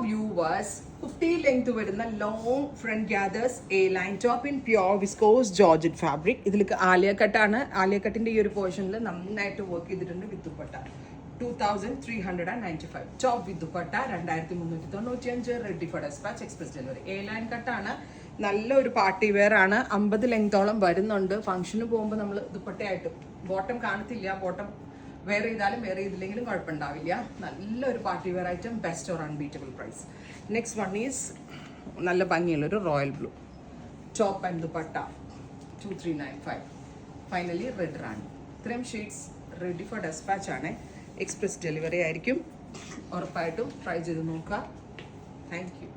Viewers 50 length വരുന്ന long front gathers a line top in pure viscose georgette fabric. ഇതിലേക്ക് ആലിയ കട്ടാണ്. ആലിയ കട്ടിന്റെ ഈ ഒരു പോർഷനിൽ നന്നായിട്ട് വർക്ക് ചെയ്തിട്ടുണ്ട് with dupatta. 2395 top with dupatta 2395 ready for dispatch express delivery. A line കട്ടാണ്. നല്ലൊരു പാർട്ടി വെയർ ആണ്. 50 ലെങ്തോളം വരുന്നുണ്ട്. ഫംഗ്ഷന് പോകുമ്പോൾ നമ്മൾ ദുപ്പട്ടയായിട്ട് ബോട്ടം കാണത്തില്ല. ബോട്ടം വെയർ ചെയ്താലും വെയർ ചെയ്തില്ലെങ്കിലും കുഴപ്പമുണ്ടാവില്ല. നല്ലൊരു party wear item, best or unbeatable price. Next one is നല്ല ഭംഗിയുള്ളൊരു royal blue top and dupatta 2395. Finally red rani. ഇത്രയും ഷെയ്ഡ്സ് റെഡി ഫോർ ഡെസ്പാച്ച് ആണ്. എക്സ്പ്രസ് ഡെലിവറി ആയിരിക്കും. ഉറപ്പായിട്ടും ട്രൈ ചെയ്ത് നോക്കുക. Thank U.